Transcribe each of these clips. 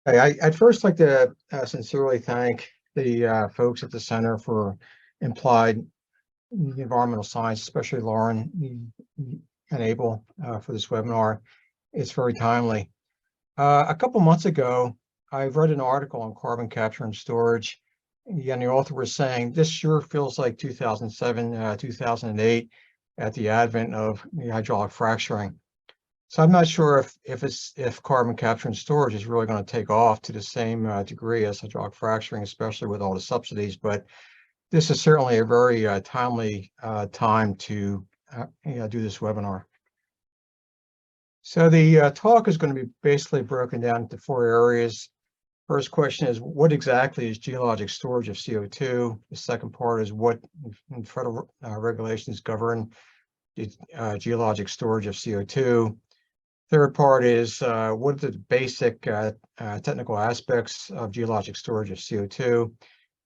Hey, I'd first like to sincerely thank the folks at the Center for Applied Environmental Science, especially Lauren and Abel for this webinar. It's very timely. A couple months ago, I read an article on carbon capture and storage, and the author was saying this sure feels like 2007, 2008 at the advent of the hydraulic fracturing. So I'm not sure if carbon capture and storage is really going to take off to the same degree as hydraulic fracturing, especially with all the subsidies. But this is certainly a very timely time to do this webinar. So the talk is going to be basically broken down into four areas. First question is, what exactly is geologic storage of CO2? The second part is what federal regulations govern geologic storage of CO2. Third part is what are the basic technical aspects of geologic storage of CO2?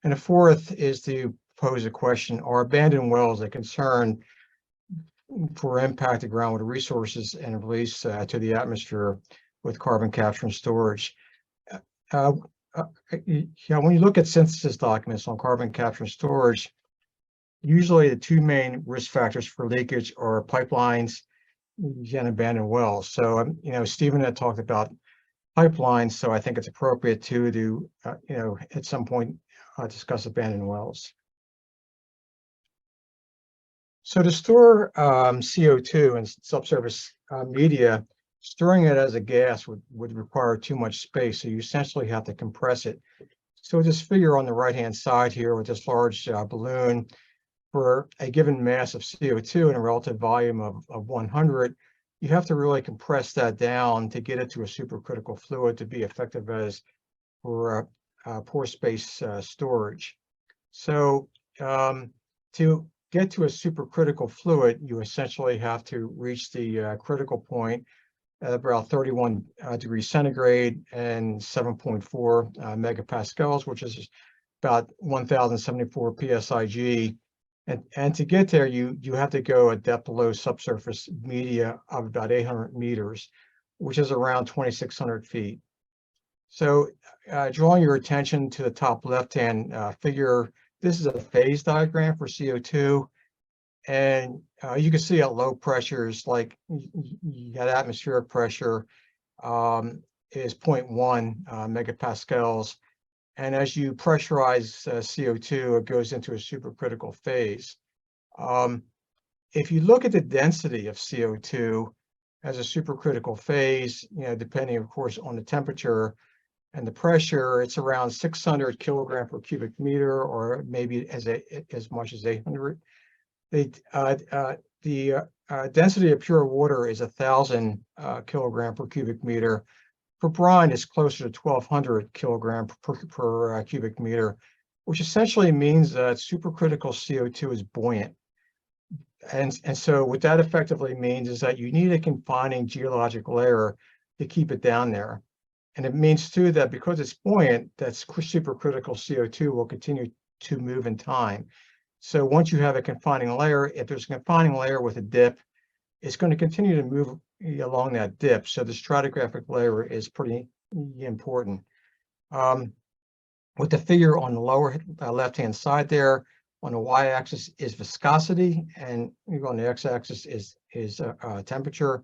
And the fourth is to pose a question, are abandoned wells a concern for impacted groundwater resources and release to the atmosphere with carbon capture and storage? When you look at synthesis documents on carbon capture and storage, usually the two main risk factors for leakage are pipelines and abandoned wells. So, Stephen had talked about pipelines, so I think it's appropriate to at some point discuss abandoned wells. So to store CO2 in subsurface media, storing it as a gas would require too much space, so you essentially have to compress it. So this figure on the right-hand side here with this large balloon, for a given mass of CO2 and a relative volume of 100, you have to really compress that down to get it to a supercritical fluid to be effective as for pore space storage. So to get to a supercritical fluid, you essentially have to reach the critical point at about 31 degrees centigrade and 7.4 megapascals, which is about 1074 psig. And to get there, you have to go a depth below subsurface media of about 800 meters, which is around 2,600 feet. So drawing your attention to the top left-hand figure, this is a phase diagram for CO2. And you can see at low pressures, like at atmospheric pressure is 0.1 megapascals. And as you pressurize CO2, it goes into a supercritical phase. If you look at the density of CO2 as a supercritical phase, depending, of course, on the temperature and the pressure, it's around 600 kilogram per cubic meter, or maybe as much as 800. The density of pure water is 1,000 kilogram per cubic meter. For brine, it's closer to 1,200 kilogram per cubic meter, which essentially means that supercritical CO2 is buoyant. And so what that effectively means is that you need a confining geologic layer to keep it down there. And it means too that because it's buoyant, that supercritical CO2 will continue to move in time. So once you have a confining layer, if there's a confining layer with a dip, it's going to continue to move along that dip. So the stratigraphic layer is pretty important. With the figure on the lower left-hand side there, on the y-axis is viscosity, and on the x-axis is temperature.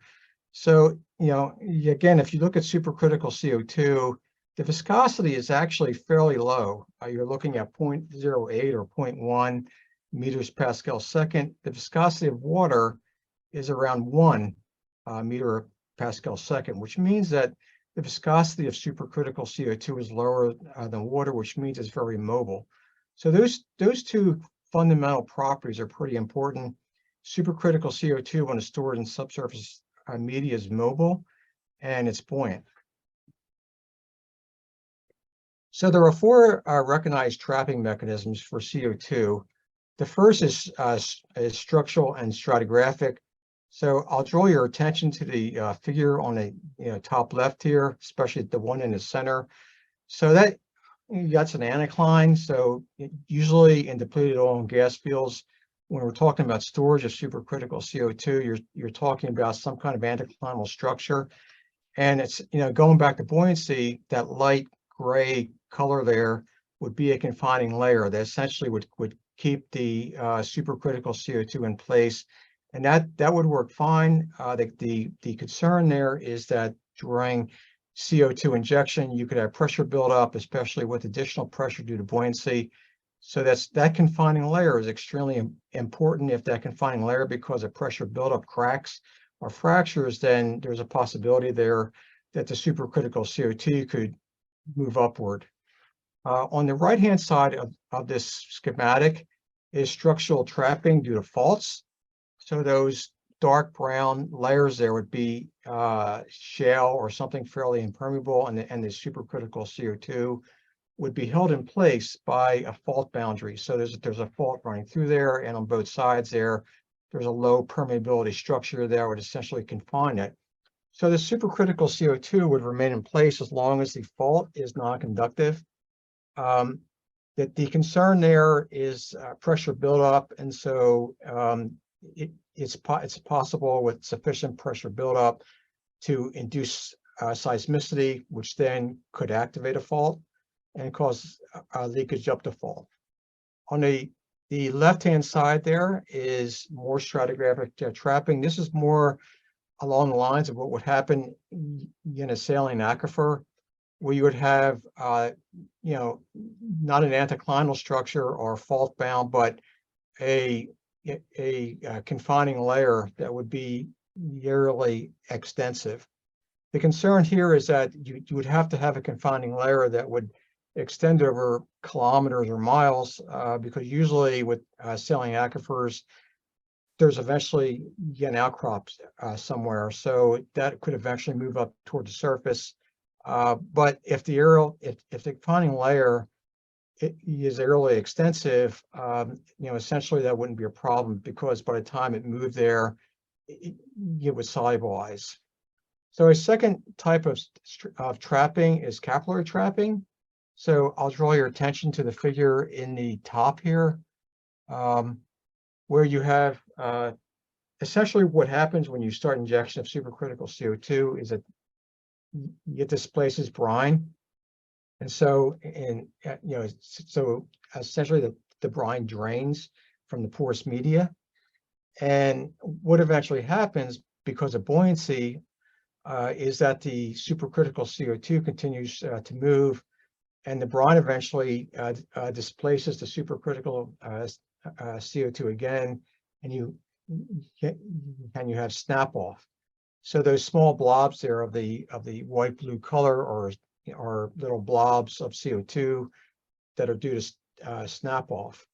So, again, if you look at supercritical CO2, the viscosity is actually fairly low. You're looking at 0.08 or 0.1 meters Pascal second. The viscosity of water is around 1 meter Pascal second, which means that the viscosity of supercritical CO2 is lower than water, which means it's very mobile. So those two fundamental properties are pretty important. Supercritical CO2, when it's stored in subsurface media, is mobile and it's buoyant. So there are four recognized trapping mechanisms for CO2. The first is structural and stratigraphic. So I'll draw your attention to the figure on the top left here, especially the one in the center. So that's an anticline. So usually in depleted oil and gas fields, when we're talking about storage of supercritical CO2, you're talking about some kind of anticlinal structure. And it's, going back to buoyancy, that light gray color there would be a confining layer that essentially would keep the supercritical CO2 in place. And that would work fine. The concern there is that during CO2 injection, you could have pressure buildup, especially with additional pressure due to buoyancy. So that confining layer is extremely important. If that confining layer, because of pressure buildup, cracks or fractures, then there's a possibility there that the supercritical CO2 could move upward. On the right-hand side of this schematic is structural trapping due to faults. So those dark brown layers there would be shale or something fairly impermeable, and the supercritical CO2 would be held in place by a fault boundary. So there's a fault running through there, and on both sides there's a low permeability structure that would essentially confine it. So the supercritical CO2 would remain in place as long as the fault is non-conductive. The concern there is pressure buildup, and so it's possible with sufficient pressure buildup to induce seismicity, which then could activate a fault and cause leakage up the fault. On the left-hand side there is more stratigraphic trapping. This is more along the lines of what would happen in a saline aquifer, where you would have, not an anticlinal structure or fault bound, but a confining layer that would be yearly extensive. The concern here is that you would have to have a confining layer that would extend over kilometers or miles, because usually with saline aquifers, there's eventually an outcrop somewhere, so that could eventually move up toward the surface. But if the confining layer is aerially extensive, essentially that wouldn't be a problem, because by the time it moved there, it would solubilize. So a second type of trapping is capillary trapping. So I'll draw your attention to the figure in the top here, where you have essentially what happens when you start injection of supercritical CO2 is that it displaces brine. And so, so essentially the brine drains from the porous media. And what eventually happens because of buoyancy is that the supercritical CO2 continues to move, and the brine eventually displaces the supercritical CO2 again, and you have snap off. So those small blobs there of the white blue color are little blobs of CO2 that are due to snap off.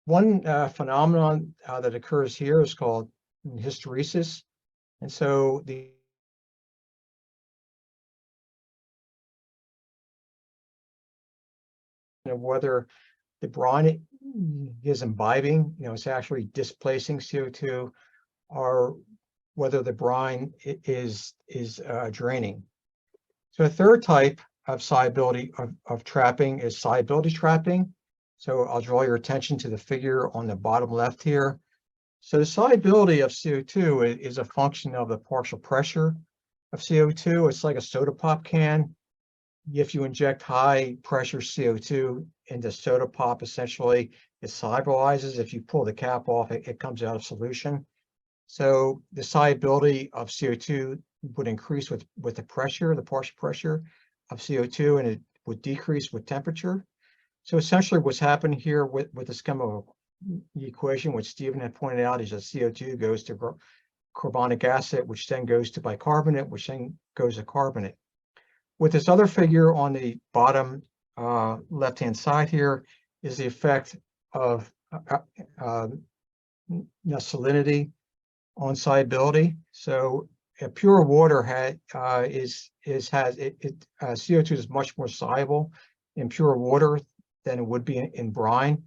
One phenomenon that occurs here is called hysteresis, and so whether the brine is imbibing, it's actually displacing CO2, or whether the brine is draining. So a third type of solubility of trapping is solubility trapping. So I'll draw your attention to the figure on the bottom left here. So the solubility of CO2 is a function of the partial pressure of CO2. It's like a soda pop can. If you inject high pressure CO2 into soda pop, essentially it solubilizes. If you pull the cap off, it comes out of solution. So the solubility of CO2 would increase with the pressure, the partial pressure of CO2, and it would decrease with temperature. So essentially what's happening here with the schema of the equation, which Stephen had pointed out, is that CO2 goes to carbonic acid, which then goes to bicarbonate, which then goes to carbonate. With this other figure on the bottom left-hand side here is the effect of salinity on solubility. So pure water CO2 is much more soluble in pure water than it would be in brine.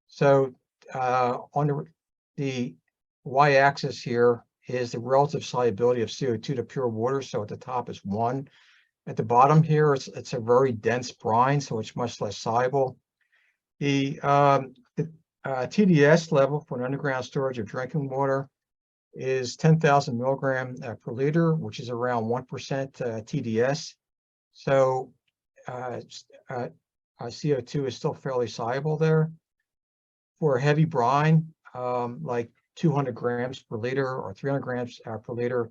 So on the y-axis here is the relative solubility of CO2 to pure water. So at the top is 1. At the bottom here, it's a very dense brine, so it's much less soluble. The TDS level for an underground storage of drinking water is 10,000 milligram per liter, which is around 1% TDS. So CO2 is still fairly soluble there. For a heavy brine, like 200 grams per liter or 300 grams per liter,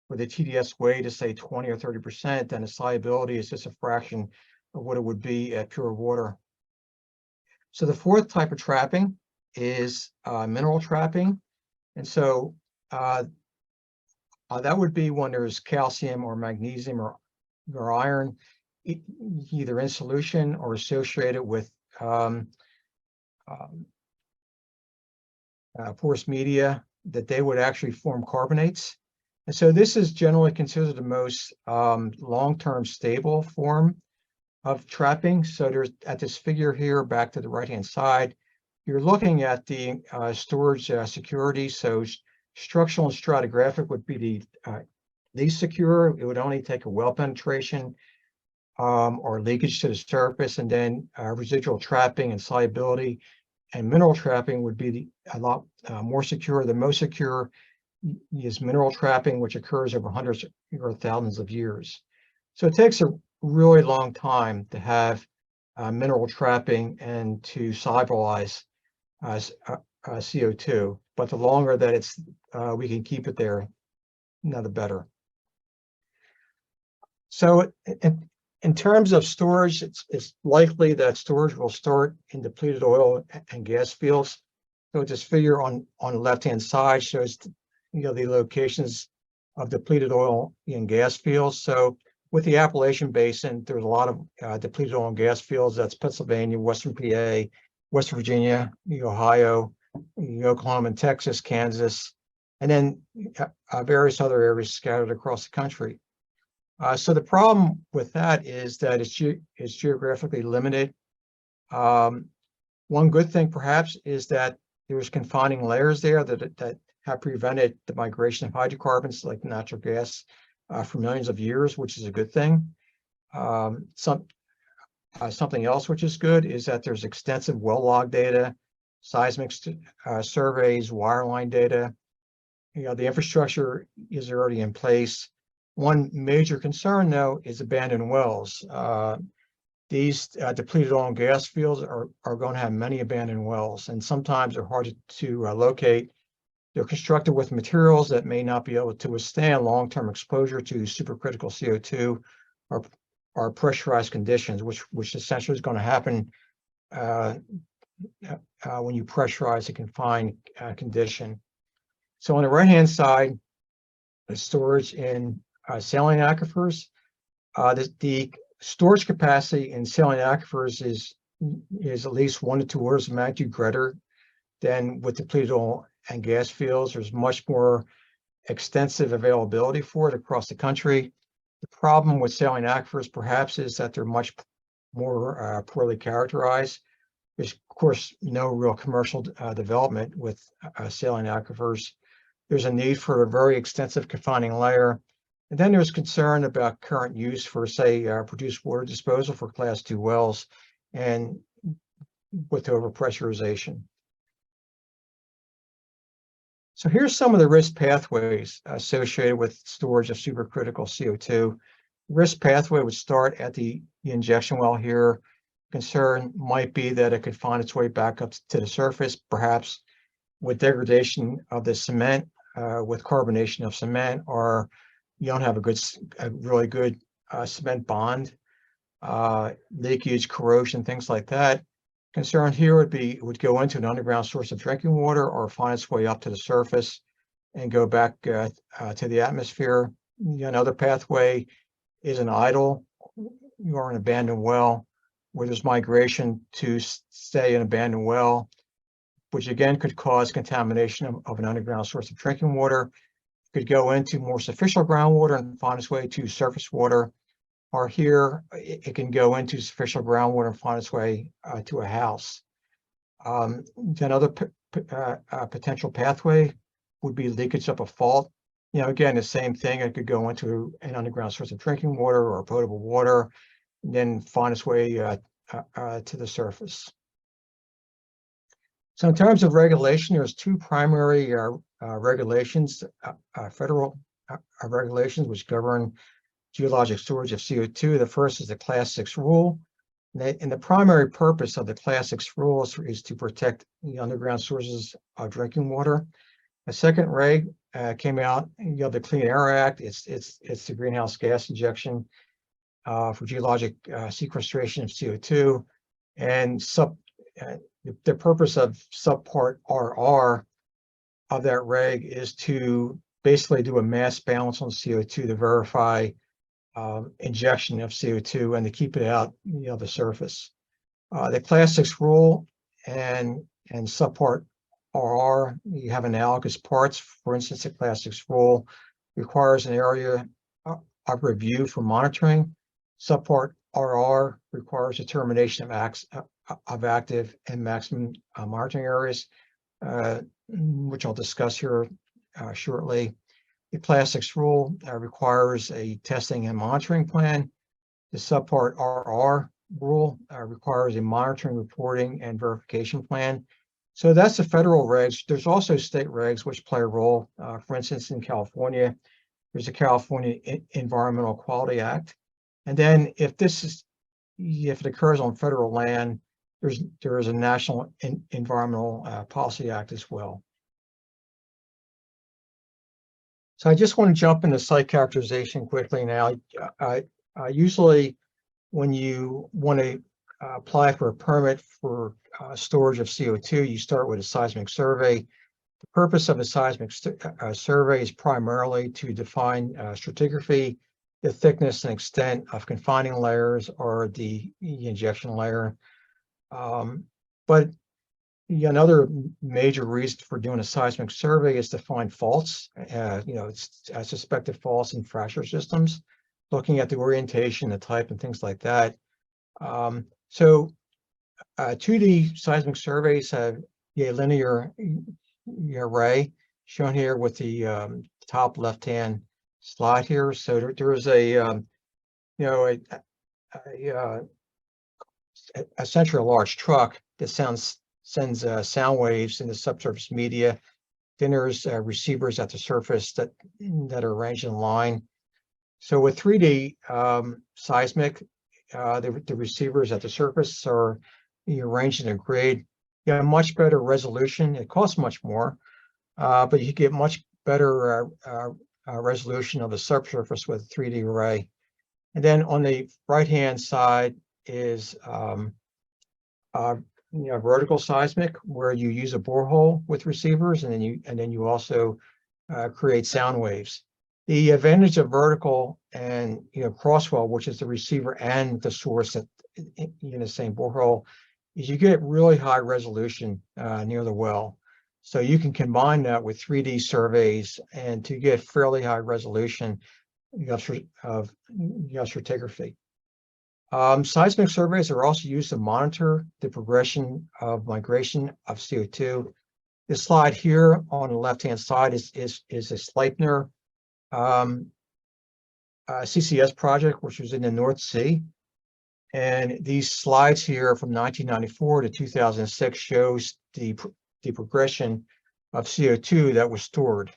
where the TDS weight is say 20 or 30%, then the solubility is just a fraction of what it would be at pure water. So the fourth type of trapping is mineral trapping. And so that would be when there's calcium or magnesium or iron, either in solution or associated with porous media, that they would actually form carbonates. And so this is generally considered the most long-term stable form of trapping. So there's, at this figure here, back to the right-hand side, you're looking at the storage security. So structural and stratigraphic would be the least secure. It would only take a well penetration or leakage to the surface, and then residual trapping and solubility. And mineral trapping would be a lot more secure. The most secure is mineral trapping, which occurs over hundreds or thousands of years. So it takes a really long time to have mineral trapping and to solubilize CO2. But the longer that it's we can keep it there, the better. So in terms of storage, it's likely that storage will start in depleted oil and gas fields. So this figure on the left-hand side shows, the locations of depleted oil and gas fields. So with the Appalachian Basin, there's a lot of depleted oil and gas fields. That's Pennsylvania, Western PA, West Virginia, Ohio, Oklahoma and Texas, Kansas, and then various other areas scattered across the country. So the problem with that is that it's geographically limited. One good thing perhaps is that there's confining layers there that have prevented the migration of hydrocarbons like natural gas for millions of years, which is a good thing. Something else which is good is that there's extensive well log data, seismic surveys, wireline data. The infrastructure is already in place. One major concern, though, is abandoned wells. These depleted oil and gas fields are going to have many abandoned wells, and sometimes they're hard to locate. They're constructed with materials that may not be able to withstand long-term exposure to supercritical CO2 or pressurized conditions, which essentially is going to happen when you pressurize a confined condition. So on the right-hand side, the storage in saline aquifers. The storage capacity in saline aquifers is at least 1 to 2 orders of magnitude greater than with depleted oil and gas fields. There's much more extensive availability for it across the country. The problem with saline aquifers perhaps is that they're much more poorly characterized. There's of course no real commercial development with saline aquifers. There's a need for a very extensive confining layer. And then there's concern about current use for, say, produced water disposal for Class 2 wells and with overpressurization. So here's some of the risk pathways associated with storage of supercritical CO2. Risk pathway would start at the injection well here. Concern might be that it could find its way back up to the surface, perhaps with degradation of the cement, with carbonation of cement, or you don't have a really good cement bond, leakage, corrosion, things like that. Concern here would go into an underground source of drinking water or find its way up to the surface and go back to the atmosphere. Another pathway is an idle or an abandoned well, where there's migration to stay an abandoned well, which again could cause contamination of an underground source of drinking water. Could go into more superficial groundwater and find its way to surface water, or here it can go into superficial groundwater and find its way to a house. Another potential pathway would be leakage up a fault. Again, the same thing. It could go into an underground source of drinking water or potable water, and then find its way to the surface. So in terms of regulation, there's two primary regulations, federal regulations which govern geologic storage of CO2. The first is the Class 6 rule. And the primary purpose of the Class 6 rules is to protect the underground sources of drinking water. The second reg came out, the Clean Air Act. It's the greenhouse gas injection for geologic sequestration of CO2. And the purpose of subpart RR of that reg is to basically do a mass balance on CO2 to verify injection of CO2 and to keep it out, the surface. The Class 6 rule and subpart RR, you have analogous parts. For instance, the Class 6 rule requires an area of review for monitoring. Subpart RR requires determination of active and maximum monitoring areas, which I'll discuss here shortly. The Class 6 rule requires a testing and monitoring plan. The subpart RR rule requires a monitoring, reporting, and verification plan. So that's the federal regs. There's also state regs which play a role. For instance, in California, there's a California Environmental Quality Act. And then if it occurs on federal land, there is a National Environmental Policy Act as well. So I just want to jump into site characterization quickly now. Usually when you want to apply for a permit for storage of CO2, you start with a seismic survey. The purpose of a seismic survey is primarily to define stratigraphy, the thickness and extent of confining layers or the injection layer. But another major reason for doing a seismic survey is to find faults, suspected faults in fracture systems, looking at the orientation, the type, and things like that. So 2D seismic surveys have a linear array shown here with the top left-hand slide here. So there is essentially a large truck that sends sound waves into subsurface media. Then there's receivers at the surface that are arranged in line. So with 3D seismic, the receivers at the surface are arranged in a grid. You have much better resolution. It costs much more, but you get much better resolution of the subsurface with a 3D array. And then on the right-hand side is vertical seismic, where you use a borehole with receivers, and then you also create sound waves. The advantage of vertical and crosswell, which is the receiver and the source in the same borehole, is you get really high resolution near the well. So you can combine that with 3D surveys and to get fairly high resolution of stratigraphy. Seismic surveys are also used to monitor the progression of migration of CO2. This slide here on the left-hand side is a Sleipner CCS project, which was in the North Sea. And these slides here from 1994 to 2006 shows the progression of CO2 that was stored.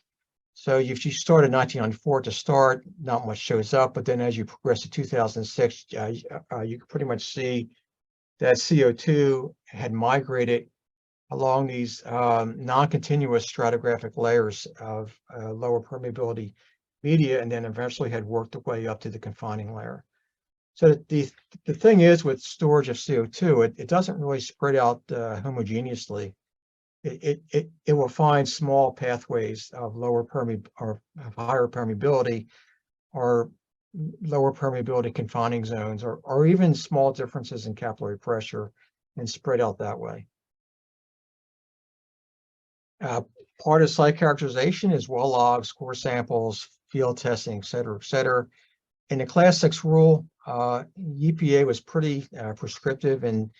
So if you start in 1994 to start, not much shows up, but then as you progress to 2006, you can pretty much see that CO2 had migrated along these non-continuous stratigraphic layers of lower permeability media, and then eventually had worked their way up to the confining layer. So the thing is with storage of CO2, it doesn't really spread out homogeneously. It will find small pathways of lower or of higher permeability, or lower permeability confining zones, or even small differences in capillary pressure, and spread out that way. Part of site characterization is well logs, core samples, field testing, et cetera, et cetera. In the Class 6 rule, EPA was pretty prescriptive in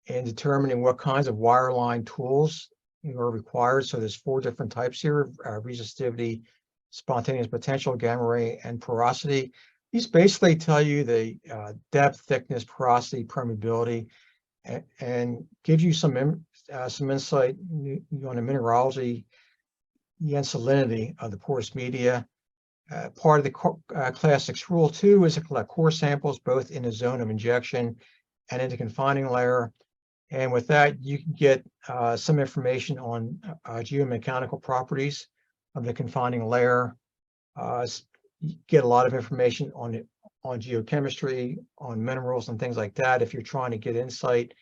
determining what kinds of wireline tools are required. So there's 4 different types here: resistivity, spontaneous potential, gamma ray, and porosity. These basically tell you the depth, thickness, porosity, permeability, and give you some insight on the mineralogy and salinity of the porous media. Part of the Class 6 rule 2 is to collect core samples both in the zone of injection and in the confining layer. And with that, you can get some information on geomechanical properties of the confining layer. You get a lot of information on geochemistry, on minerals and things like that if you're trying to get insight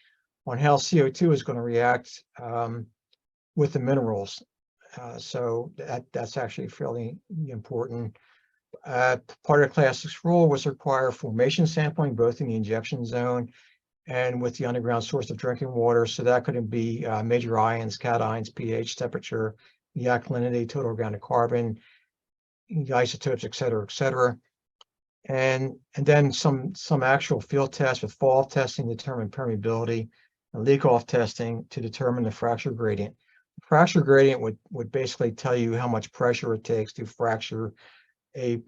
on how CO2 is going to react with the minerals. So that's actually fairly important. Part of the Class 6 rule was to require formation sampling both in the injection zone and with the underground source of drinking water. So that could be major ions, cations, pH, temperature, the alkalinity, total organic carbon, the isotopes, et cetera, and then some actual field tests with fall testing to determine permeability, and leak-off testing to determine the fracture gradient. The fracture gradient would basically tell you how much pressure it takes to fracture a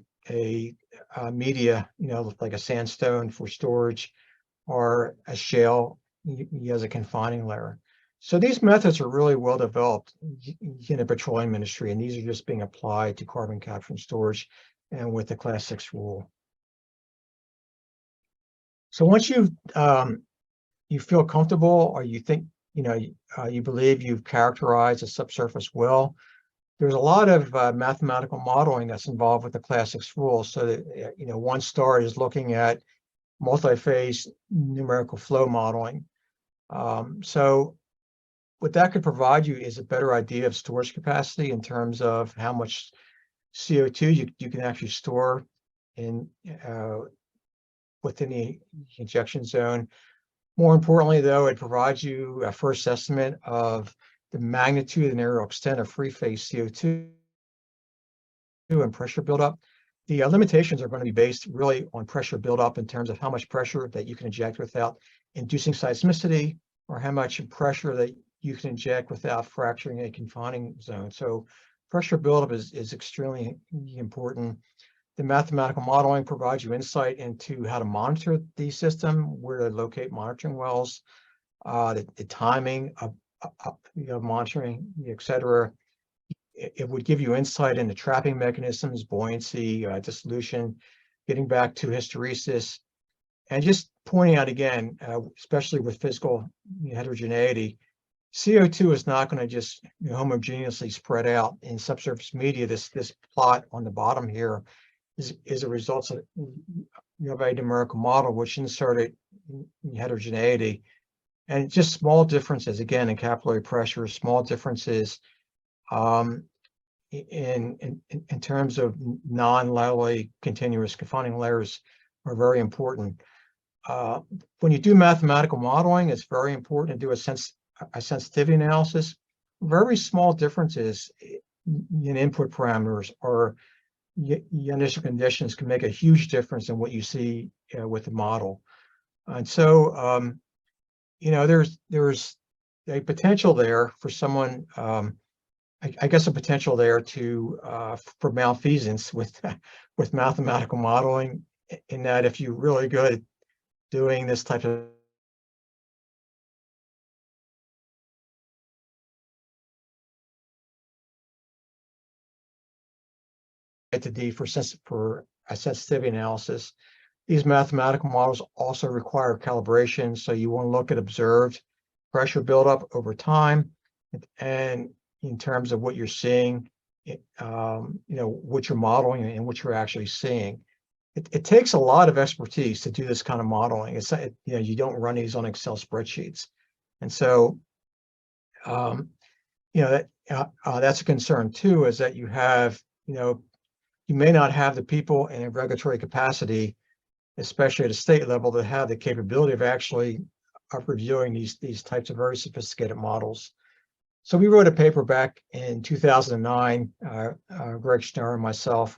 media, like a sandstone for storage, or a shale as a confining layer. So these methods are really well developed in the petroleum industry, and these are just being applied to carbon capture and storage and with the Class 6 rule. So once you feel comfortable, or you think, you believe you've characterized the subsurface well, there's a lot of mathematical modeling that's involved with the Class 6 rule. So that, one start is looking at multi-phase numerical flow modeling. So what that could provide you is a better idea of storage capacity in terms of how much CO2 you can actually store in within the injection zone. More importantly, though, it provides you a first estimate of the magnitude and aerial extent of free phase CO2 and pressure buildup. The limitations are going to be based really on pressure buildup in terms of how much pressure that you can inject without inducing seismicity, or how much pressure that you can inject without fracturing a confining zone. So pressure buildup is extremely important. The mathematical modeling provides you insight into how to monitor the system, where to locate monitoring wells, the timing of monitoring, et cetera. It would give you insight into trapping mechanisms, buoyancy, dissolution, getting back to hysteresis, and just pointing out again, especially with physical heterogeneity, CO2 is not going to just homogeneously spread out in subsurface media. This plot on the bottom here is a result of a numerical model which inserted heterogeneity, and just small differences again in capillary pressure, small differences in terms of non-laterally continuous confining layers are very important. When you do mathematical modeling, it's very important to do a sensitivity analysis. Very small differences in input parameters or initial conditions can make a huge difference in what you see with the model. And so, there's a potential there for someone, I guess a potential there for malfeasance with mathematical modeling, in that if you're really good at doing this type of to D for a sensitivity analysis. These mathematical models also require calibration, so you want to look at observed pressure buildup over time, and in terms of what you're seeing, what you're modeling and what you're actually seeing. It takes a lot of expertise to do this kind of modeling. It's you don't run these on Excel spreadsheets, and so that's a concern too. Is that you have you may not have the people in a regulatory capacity, especially at a state level, that have the capability of actually reviewing these types of very sophisticated models. So we wrote a paper back in 2009, Greg Schnurr and myself.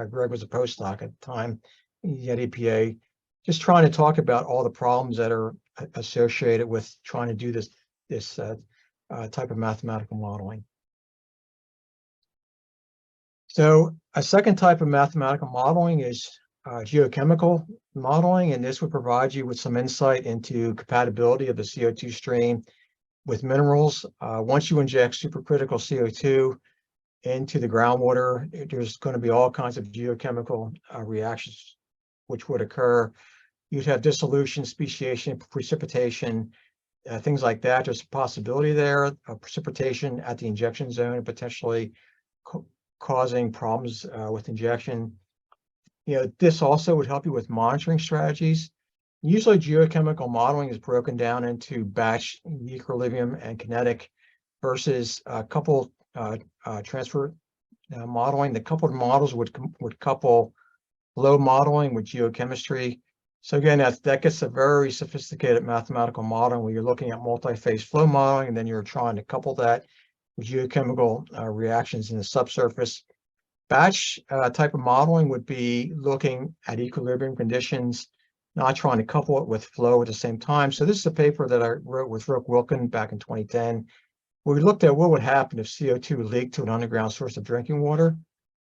Greg was a postdoc at the time at EPA, just trying to talk about all the problems that are associated with trying to do this type of mathematical modeling. So a second type of mathematical modeling is geochemical modeling, and this would provide you with some insight into compatibility of the CO2 stream with minerals. Once you inject supercritical CO2, into the groundwater, there's going to be all kinds of geochemical reactions which would occur. You'd have dissolution, speciation, precipitation, things like that. There's a possibility there of precipitation at the injection zone and potentially causing problems with injection. This also would help you with monitoring strategies. Usually geochemical modeling is broken down into batch, equilibrium, and kinetic versus coupled transfer modeling. The coupled models would couple flow modeling with geochemistry. So again, that gets a very sophisticated mathematical modeling where you're looking at multi-phase flow modeling, and then you're trying to couple that with geochemical reactions in the subsurface. Batch type of modeling would be looking at equilibrium conditions, not trying to couple it with flow at the same time. So this is a paper that I wrote with Rick Wilkin back in 2010, where we looked at what would happen if CO2 leaked to an underground source of drinking water.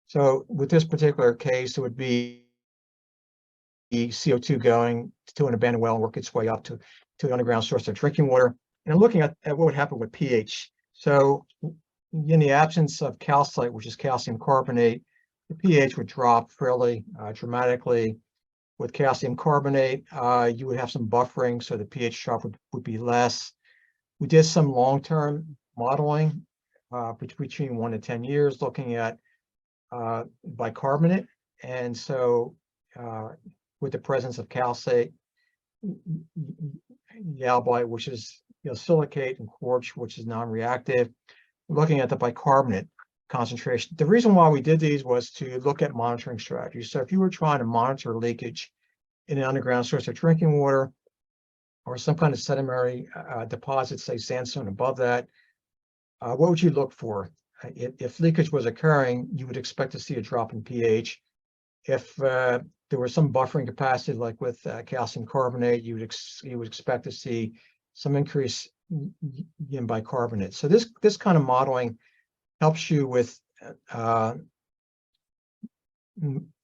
So with this particular case, it would be CO2 going to an abandoned well and work its way up to an underground source of drinking water. And I'm looking at what would happen with pH. So in the absence of calcite, which is calcium carbonate, the pH would drop fairly dramatically. With calcium carbonate, you would have some buffering, so the pH drop would be less. We did some long-term modeling between 1 to 10 years, looking at bicarbonate. And so with the presence of calcite, yalbite, which is silicate, and quartz, which is non-reactive, looking at the bicarbonate concentration. The reason why we did these was to look at monitoring strategies. So if you were trying to monitor leakage in an underground source of drinking water or some kind of sedimentary deposit, say sandstone above that, what would you look for? If leakage was occurring, you would expect to see a drop in pH. If there was some buffering capacity, like with calcium carbonate, you would expect to see some increase in bicarbonate. So this kind of modeling helps you with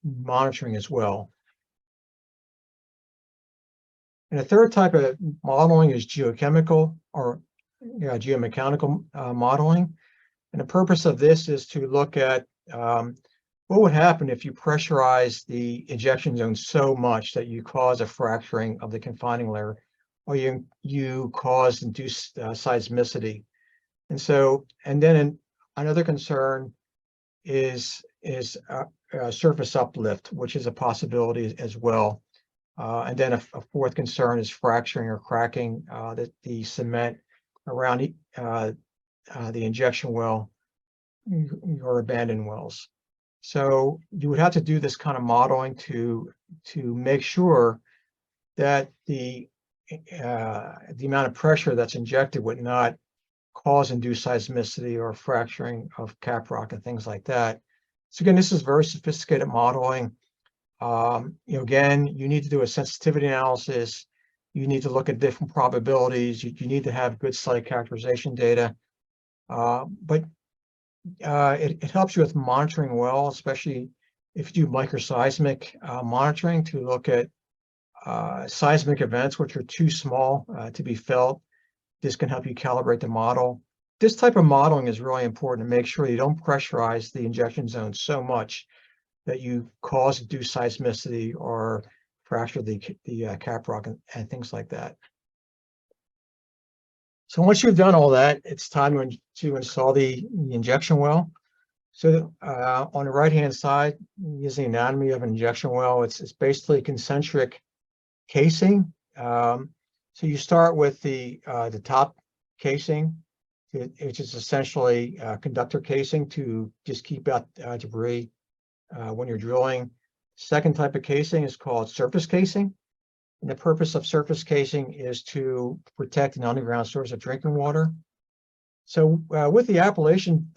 monitoring as well. And a third type of modeling is geochemical or geomechanical modeling. And the purpose of this is to look at what would happen if you pressurize the injection zone so much that you cause a fracturing of the confining layer, or you cause induced seismicity. And then another concern is surface uplift, which is a possibility as well. And then a fourth concern is fracturing or cracking the cement around the injection well or abandoned wells. So you would have to do this kind of modeling to make sure that the amount of pressure that's injected would not cause induced seismicity or fracturing of caprock and things like that. So again, this is very sophisticated modeling. Again, you need to do a sensitivity analysis. You need to look at different probabilities. You need to have good site characterization data. But it helps you with monitoring well, especially if you do microseismic monitoring to look at seismic events which are too small to be felt. This can help you calibrate the model. This type of modeling is really important to make sure you don't pressurize the injection zone so much that you cause induced seismicity or fracture the caprock and things like that. So once you've done all that, it's time to install the injection well. So on the right-hand side, using the anatomy of an injection well, it's basically concentric casing. So you start with the top casing, which is essentially conductor casing to just keep out debris when you're drilling. Second type of casing is called surface casing. And the purpose of surface casing is to protect an underground source of drinking water. So with the Appalachian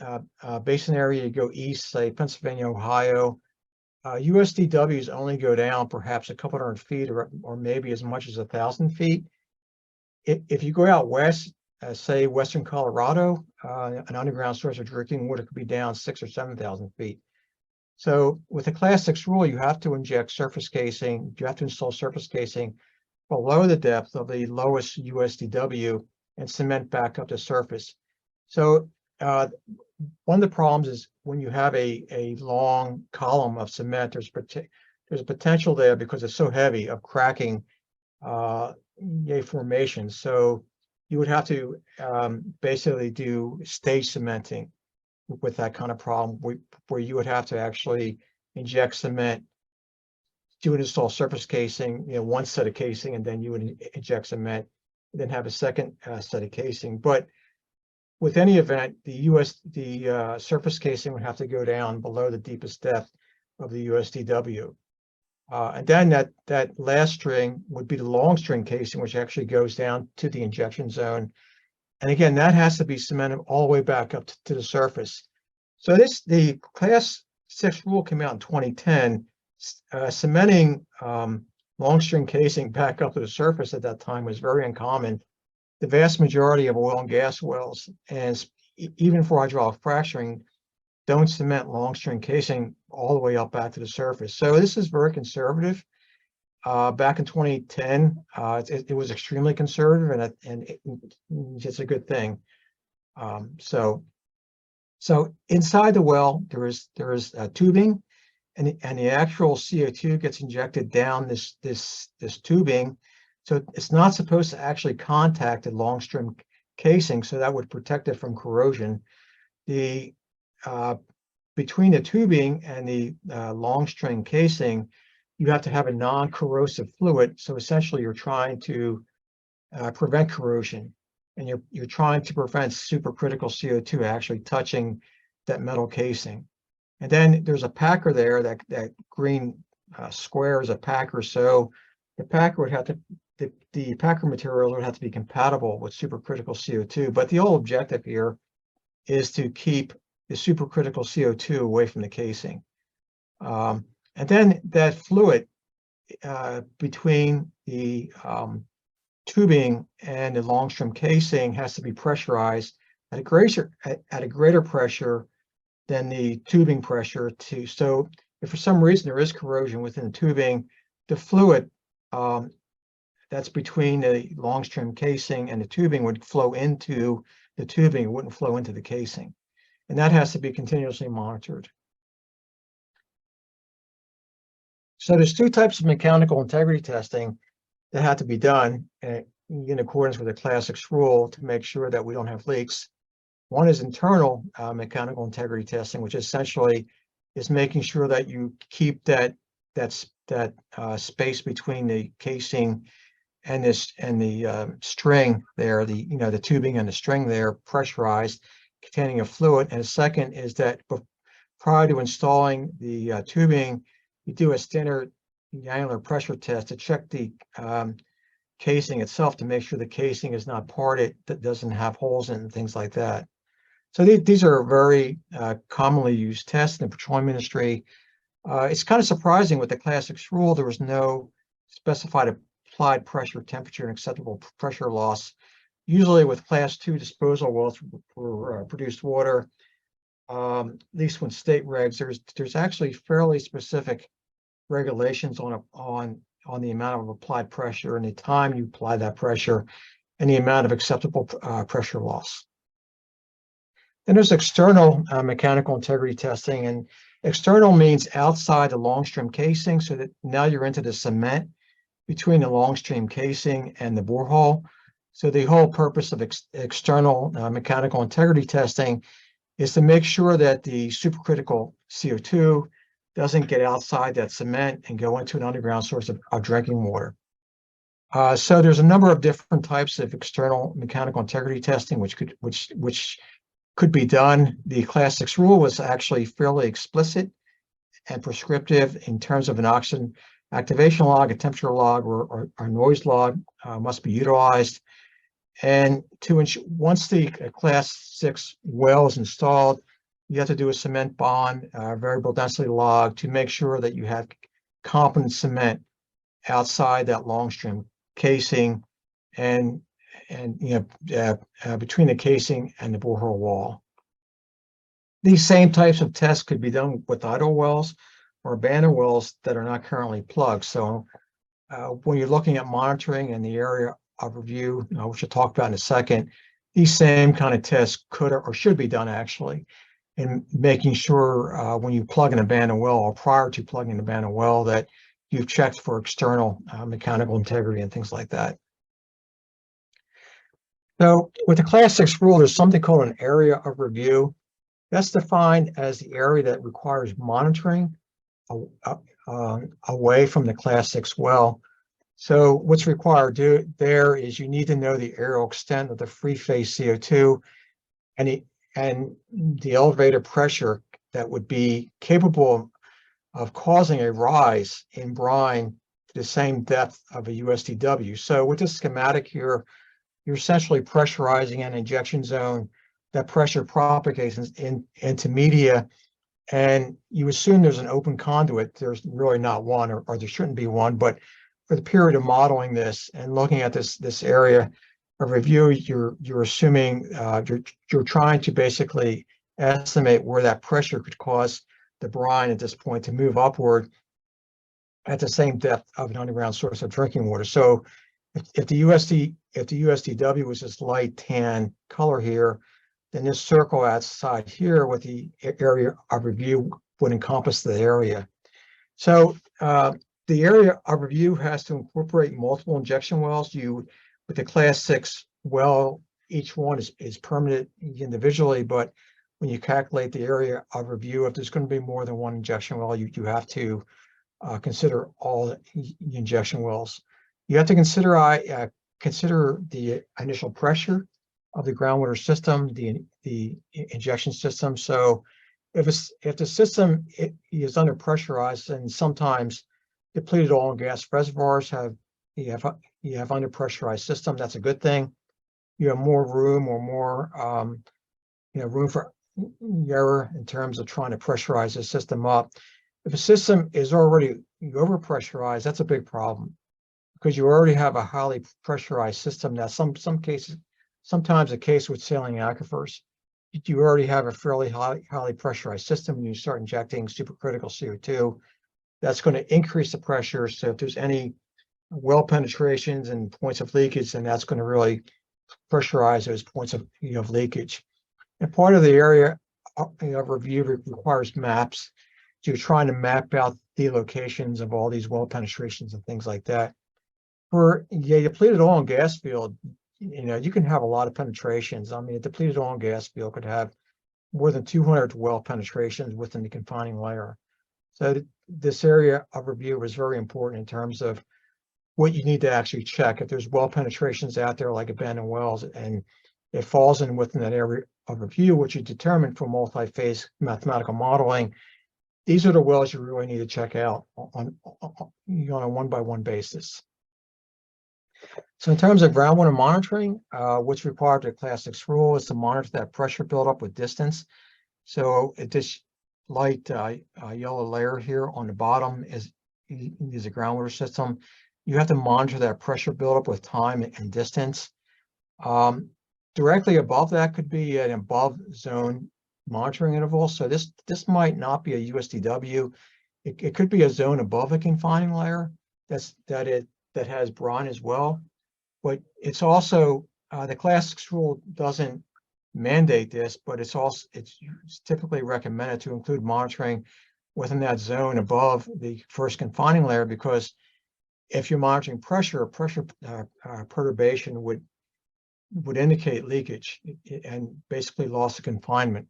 Basin area, you go east, say Pennsylvania, Ohio, USDWs only go down perhaps a couple hundred feet or maybe as much as 1,000 feet. If you go out west, say Western Colorado, an underground source of drinking water could be down 6,000 or 7,000 feet. So with the Class 6 rule, you have to inject surface casing. You have to install surface casing below the depth of the lowest USDW and cement back up to surface. So one of the problems is when you have a long column of cement, there's a potential there because it's so heavy of cracking a formation. So you would have to basically do stage cementing with that kind of problem, where you would have to actually inject cement, do an install surface casing, one set of casing, and then you would inject cement, then have a second set of casing. But with any event, the surface casing would have to go down below the deepest depth of the USDW. And then that last string would be the long string casing, which actually goes down to the injection zone. And again, that has to be cemented all the way back up to the surface. So the Class 6 rule came out in 2010. Cementing long string casing back up to the surface at that time was very uncommon. The vast majority of oil and gas wells, and even for hydraulic fracturing, don't cement long string casing all the way up back to the surface. So this is very conservative. Back in 2010, it was extremely conservative, and it's a good thing. So inside the well, there is tubing, and the actual CO2 gets injected down this tubing. So it's not supposed to actually contact the long string casing, so that would protect it from corrosion. Between the tubing and the long string casing, you have to have a non-corrosive fluid. So essentially, you're trying to prevent corrosion, and you're trying to prevent supercritical CO2 actually touching that metal casing. And then there's a packer there. That green square is a packer. So the packer would have to the packer materials would have to be compatible with supercritical CO2. But the whole objective here is to keep the supercritical CO2 away from the casing. And then that fluid between the tubing and the long string casing has to be pressurized at a greater pressure than the tubing pressure. So if for some reason there is corrosion within the tubing, the fluid that's between the long string casing and the tubing would flow into the tubing. It wouldn't flow into the casing. And that has to be continuously monitored. So there's two types of mechanical integrity testing that have to be done in accordance with the Class 6 rule to make sure that we don't have leaks. One is internal mechanical integrity testing, which essentially is making sure that you keep that space between the casing and the string there, the tubing and the string there, pressurized, containing a fluid. And the second is that prior to installing the tubing, you do a standard annular pressure test to check the casing itself to make sure the casing is not parted, that doesn't have holes in it, and things like that. So these are very commonly used tests in the petroleum industry. It's kind of surprising with the Class 6 rule, there was no specified applied pressure, temperature, and acceptable pressure loss. Usually with Class 2 disposal wells for produced water, at least when state regs, there's actually fairly specific regulations on the amount of applied pressure and the time you apply that pressure and the amount of acceptable pressure loss. Then there's external mechanical integrity testing, and external means outside the long string casing, so that now you're into the cement between the long string casing and the borehole. So the whole purpose of external mechanical integrity testing is to make sure that the supercritical CO2 doesn't get outside that cement and go into an underground source of drinking water. So there's a number of different types of external mechanical integrity testing which could be done. The Class 6 rule was actually fairly explicit and prescriptive in terms of an oxygen activation log, a temperature log, or noise log must be utilized. And to ensure, once the Class 6 well is installed, you have to do a cement bond, variable density log, to make sure that you have competent cement outside that long string casing and between the casing and the borehole wall. These same types of tests could be done with idle wells or abandoned wells that are not currently plugged. So when you're looking at monitoring in the area of review, which we'll talk about in a second, these same kind of tests could or should be done actually. and making sure when you plug and abandon a well or prior to plugging and abandon a well that you've checked for external mechanical integrity and things like that. So with the Class 6 rule, there's something called an area of review. That's defined as the area that requires monitoring away from the Class 6 well. So what's required there is you need to know the aerial extent of the free phase CO2 and the elevated pressure that would be capable of causing a rise in brine to the same depth of a USDW. So with this schematic here, you're essentially pressurizing an injection zone. That pressure propagates into media, and you assume there's an open conduit. There's really not one, or there shouldn't be one, but for the period of modeling this and looking at this area of review, you're assuming you're trying to basically estimate where that pressure could cause the brine at this point to move upward at the same depth of an underground source of drinking water. So if the USDW was this light tan color here, then this circle outside here with the area of review would encompass the area. So the area of review has to incorporate multiple injection wells. With the Class 6 well, each one is permitted individually, but when you calculate the area of review, if there's going to be more than one injection well, you have to consider all the injection wells. You have to consider the initial pressure of the groundwater system, the injection system. So if the system is under pressurized, and sometimes depleted oil and gas reservoirs you have under pressurized system, that's a good thing. You have more room or more room for error in terms of trying to pressurize the system up. If a system is already over pressurized, that's a big problem because you already have a highly pressurized system. Now, sometimes the case with saline aquifers, you already have a fairly highly pressurized system and you start injecting supercritical CO2. That's going to increase the pressure. So if there's any well penetrations and points of leakage, then that's going to really pressurize those points of leakage. And part of the area of review requires maps. So you're trying to map out the locations of all these well penetrations and things like that. For a depleted oil and gas field, you can have a lot of penetrations. I mean, a depleted oil and gas field could have more than 200 well penetrations within the confining layer. So this area of review is very important in terms of what you need to actually check. If there's well penetrations out there like abandoned wells and it falls in within that area of review, which you determine from multi-phase mathematical modeling, these are the wells you really need to check out on a one-by-one basis. So in terms of groundwater monitoring, what's required to the Class 6 rule is to monitor that pressure buildup with distance. So at this light yellow layer here on the bottom is a groundwater system. You have to monitor that pressure buildup with time and distance. Directly above that could be an above zone monitoring interval. So this might not be a USDW. It could be a zone above a confining layer that has brine as well. But it's also the Class 6 rule doesn't mandate this, but it's typically recommended to include monitoring within that zone above the first confining layer, because if you're monitoring pressure perturbation would indicate leakage and basically loss of confinement.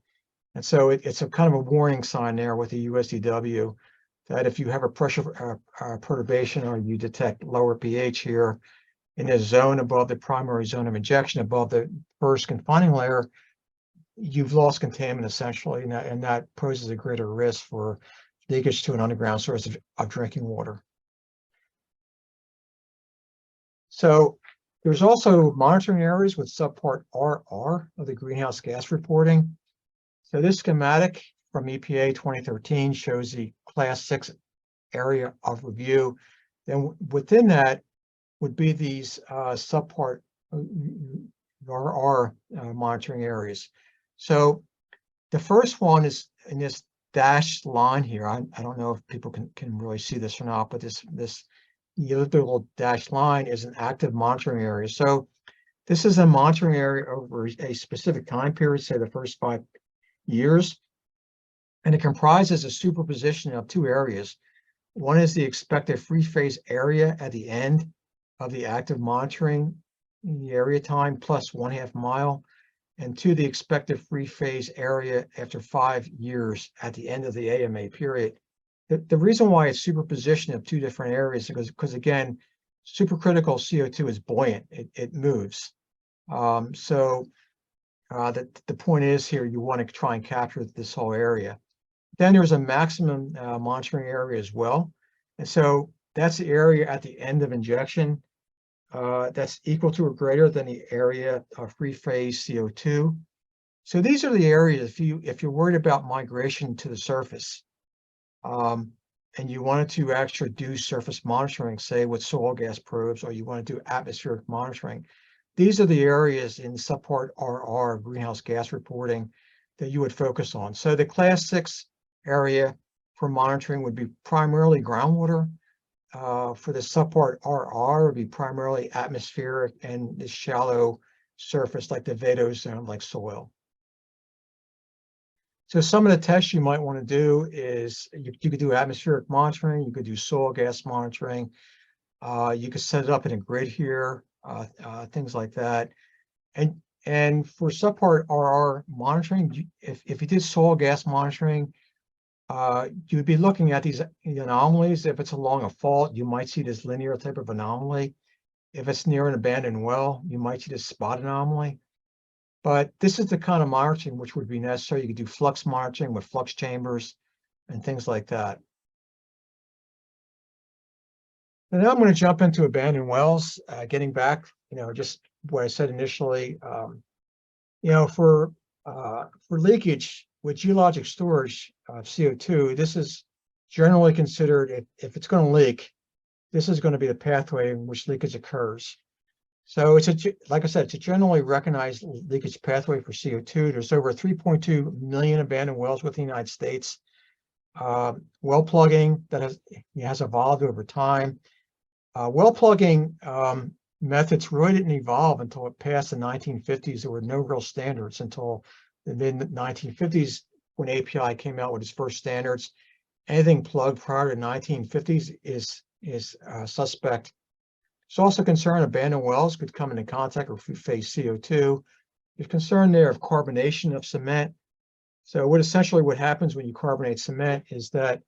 And so it's a kind of a warning sign there with the USDW that if you have a pressure perturbation or you detect lower pH here in this zone above the primary zone of injection, above the first confining layer, you've lost contaminant essentially, and that poses a greater risk for leakage to an underground source of drinking water. So there's also monitoring areas with subpart RR of the greenhouse gas reporting. So this schematic from EPA 2013 shows the Class 6 area of review. Then within that would be these subpart RR monitoring areas. So the first one is in this dashed line here. I don't know if people can really see this or not, but this little dashed line is an active monitoring area. So this is a monitoring area over a specific time period, say the first 5 years. And it comprises a superposition of two areas. One is the expected free phase area at the end of the active monitoring area time plus 1/2 mile, and two, the expected free phase area after 5 years at the end of the AMA period. The reason why it's superposition of two different areas is because again, supercritical CO2 is buoyant, it moves. The point is here, you want to try and capture this whole area. Then there's a maximum monitoring area as well. And so that's the area at the end of injection that's equal to or greater than the area of free phase CO2. So these are the areas if you're worried about migration to the surface and you wanted to actually do surface monitoring, say with soil gas probes, or you want to do atmospheric monitoring, these are the areas in subpart RR, greenhouse gas reporting, that you would focus on. So the class 6 area for monitoring would be primarily groundwater. For the subpart RR would be primarily atmospheric and the shallow surface like the vadose zone, like soil. So some of the tests you might want to do is you could do atmospheric monitoring, you could do soil gas monitoring, you could set it up in a grid here, things like that. And for subpart RR monitoring, if you did soil gas monitoring, you'd be looking at these anomalies. If it's along a fault, you might see this linear type of anomaly. If it's near an abandoned well, you might see this spot anomaly. But this is the kind of monitoring which would be necessary. You could do flux monitoring with flux chambers and things like that. And now I'm going to jump into abandoned wells, getting back, just what I said initially. For leakage with geologic storage of CO2, this is generally considered, if it's going to leak, this is going to be the pathway in which leakage occurs. So like I said, it's a generally recognized leakage pathway for CO2. There's over 3.2 million abandoned wells within the United States. Well plugging that has evolved over time. Well plugging methods really didn't evolve until it passed the 1950s. There were no real standards until the mid-1950s when API came out with its first standards. Anything plugged prior to the 1950s is suspect. There's also concern abandoned wells could come into contact with free phase CO2. There's concern there of carbonation of cement. So what happens when you carbonate cement is that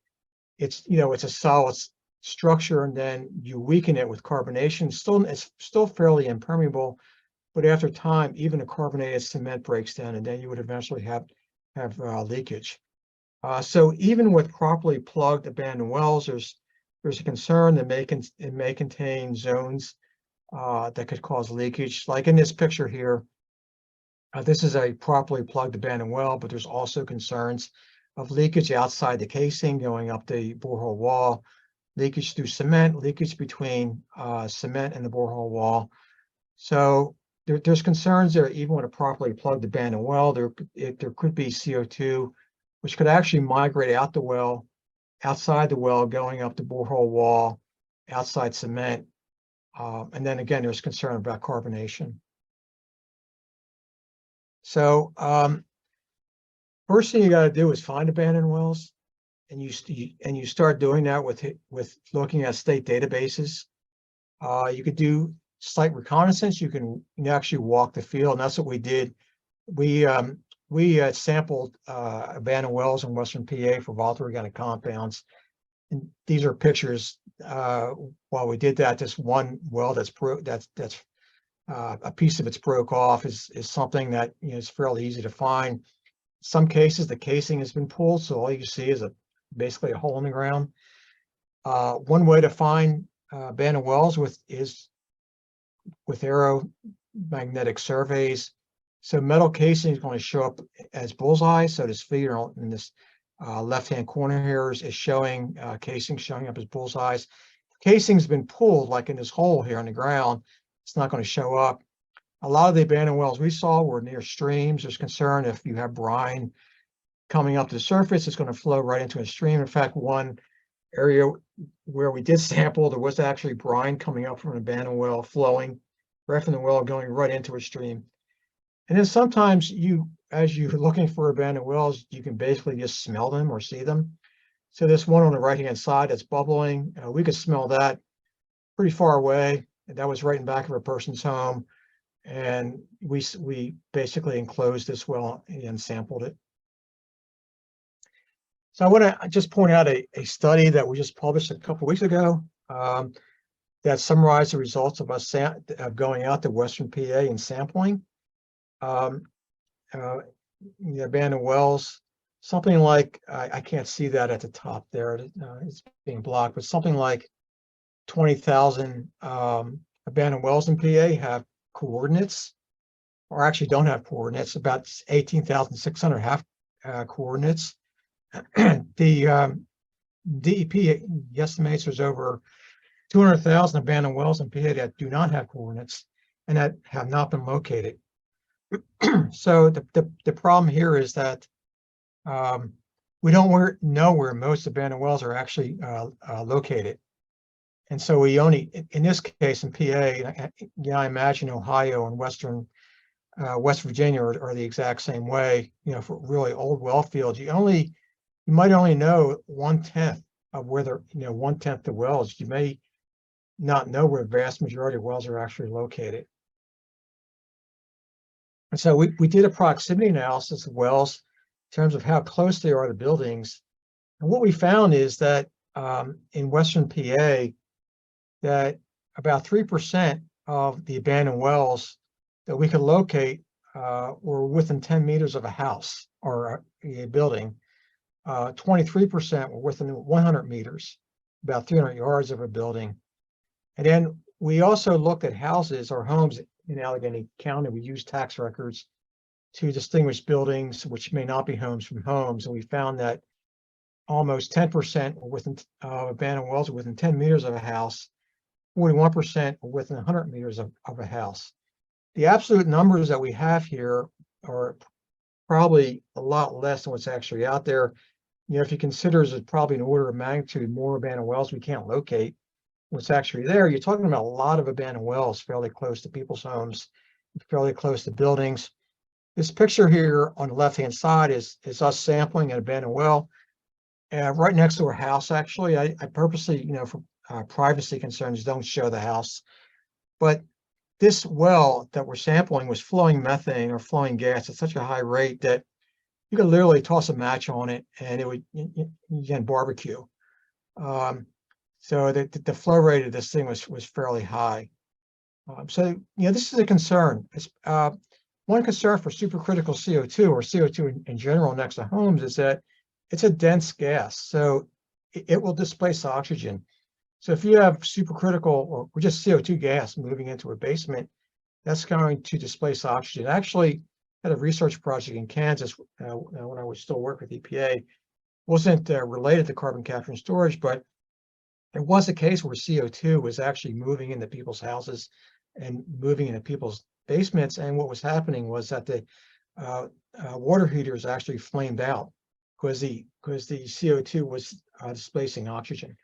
it's a solid structure, and then you weaken it with carbonation. It's still fairly impermeable, but after time, even a carbonated cement breaks down, and then you would eventually have leakage. So even with properly plugged abandoned wells, there's a concern that it may contain zones that could cause leakage. Like in this picture here, this is a properly plugged abandoned well, but there's also concerns of leakage outside the casing going up the borehole wall, leakage through cement, leakage between cement and the borehole wall. So there's concerns there. Even with a properly plugged abandoned well, there could be CO2, which could actually migrate out the well, outside the well, going up the borehole wall, outside cement. And then again, there's concern about carbonation. So first thing you got to do is find abandoned wells, and you start doing that with looking at state databases. You could do site reconnaissance. You can actually walk the field, and that's what we did. We sampled abandoned wells in Western PA for volatile organic compounds, and these are pictures. While we did that, this one well that's a piece of it's broke off is something that is fairly easy to find. In some cases, the casing has been pulled, so all you see is basically a hole in the ground. One way to find abandoned wells is with aeromagnetic surveys. So metal casing is going to show up as bullseye. So this figure in this left-hand corner here is showing casing showing up as bullseyes. Casing's been pulled, like in this hole here on the ground, it's not going to show up. A lot of the abandoned wells we saw were near streams. There's concern if you have brine coming up to the surface, it's going to flow right into a stream. In fact, one area where we did sample, there was actually brine coming up from an abandoned well, flowing right from the well, going right into a stream. And then sometimes as you're looking for abandoned wells, you can basically just smell them or see them. So this one on the right-hand side that's bubbling, we could smell that pretty far away. And that was right in back of a person's home. And we basically enclosed this well and sampled it. So I want to just point out a study that we just published a couple of weeks ago that summarized the results of us going out to Western PA and sampling the abandoned wells. Something like, I can't see that at the top there, it's being blocked, but something like 20,000 abandoned wells in PA have coordinates, or actually don't have coordinates. About 18,600 have coordinates. The DEP estimates there's over 200,000 abandoned wells in PA that do not have coordinates and that have not been located. So the problem here is that we don't know where most abandoned wells are actually located. And so we only, in this case in PA, I imagine Ohio and West Virginia are the exact same way, for really old well fields. You might only know 1/10 of where the, 1/10 the wells. You may not know where the vast majority of wells are actually located. And so we did a proximity analysis of wells in terms of how close they are to buildings. And what we found is that in Western PA, that about 3% of the abandoned wells that we could locate were within 10 meters of a house or a building. 23% were within 100 meters, about 300 yards of a building. And then we also looked at houses or homes in Allegheny County. We used tax records to distinguish buildings which may not be homes from homes. And we found that almost 10% were within abandoned wells were within 10 meters of a house. 41% were within 100 meters of a house. The absolute numbers that we have here are probably a lot less than what's actually out there. If you consider it's probably an order of magnitude more abandoned wells we can't locate what's actually there, you're talking about a lot of abandoned wells fairly close to people's homes, fairly close to buildings. This picture here on the left-hand side is us sampling an abandoned well right next to a house. Actually, I purposely, for privacy concerns, don't show the house. But this well that we're sampling was flowing methane or flowing gas at such a high rate that you could literally toss a match on it and it would, again, barbecue. So the flow rate of this thing was fairly high. So this is a concern. One concern for supercritical CO2 or CO2 in general next to homes is that it's a dense gas, so it will displace oxygen. So if you have supercritical or just CO2 gas moving into a basement, that's going to displace oxygen. I actually had a research project in Kansas when I was still working with EPA. Wasn't related to carbon capture and storage, but there was a case where CO2 was actually moving into people's houses and moving into people's basements. And what was happening was that the water heaters actually flamed out because the CO2 was displacing oxygen.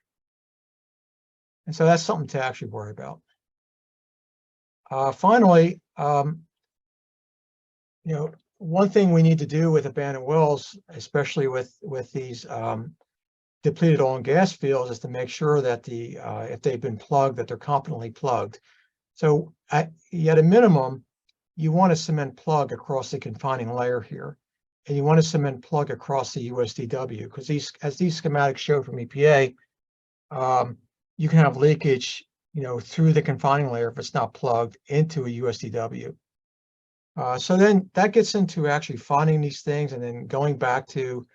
And so that's something to actually worry about. Finally, one thing we need to do with abandoned wells, especially with these depleted oil and gas fields, is to make sure that if they've been plugged, that they're competently plugged. So at a minimum, you want a cement plug across the confining layer here, and you want a cement plug across the USDW, because as these schematics show from EPA, you can have leakage, through the confining layer if it's not plugged into a USDW. So then that gets into actually finding these things and then going back to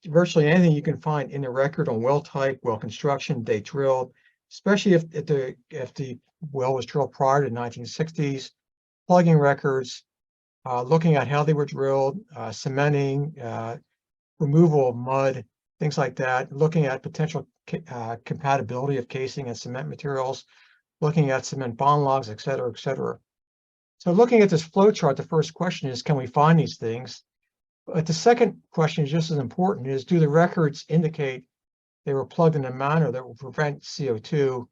virtually anything you can find in the record on well type, well construction, date drilled, especially if the well was drilled prior to the 1960s, plugging records, looking at how they were drilled, cementing, removal of mud, things like that, looking at potential compatibility of casing and cement materials, looking at cement bond logs, et cetera, et cetera. So looking at this flow chart, the first question is, can we find these things? But the second question is just as important, is do the records indicate they were plugged in a manner that will prevent CO2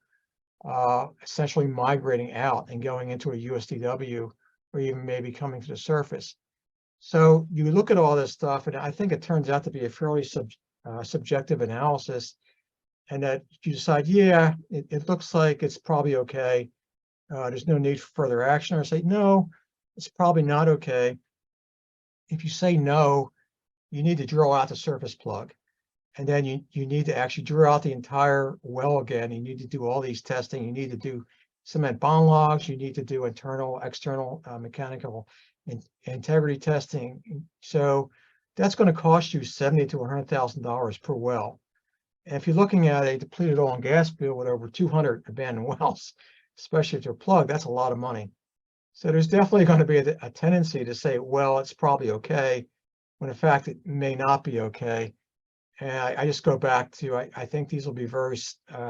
essentially migrating out and going into a USDW, or even maybe coming to the surface. So you look at all this stuff, and I think it turns out to be a fairly subjective analysis, and that you decide, yeah, it looks like it's probably okay. There's no need for further action, or say, no, it's probably not okay. If you say no, you need to drill out the surface plug. And then you need to actually drill out the entire well again. You need to do all these testing. You need to do cement bond logs. You need to do internal, external mechanical integrity testing. So that's going to cost you $70,000 to $100,000 per well. And if you're looking at a depleted oil and gas field with over 200 abandoned wells, especially if they're plugged, that's a lot of money. So there's definitely going to be a tendency to say, well, it's probably okay, when in fact it may not be okay. And I just go back to, I think these will be very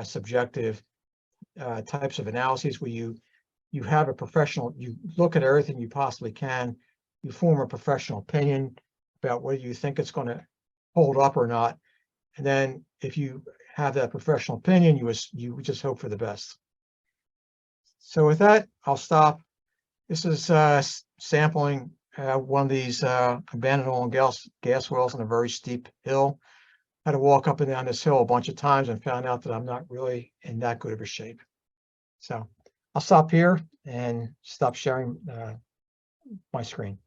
subjective types of analyses, where you have a professional, you look at everything you possibly can, you form a professional opinion about whether you think it's going to hold up or not. And then if you have that professional opinion, you just hope for the best. So with that, I'll stop. This is sampling one of these abandoned oil and gas wells on a very steep hill. Had to walk up and down this hill a bunch of times and found out that I'm not really in that good of a shape. So I'll stop here and stop sharing my screen.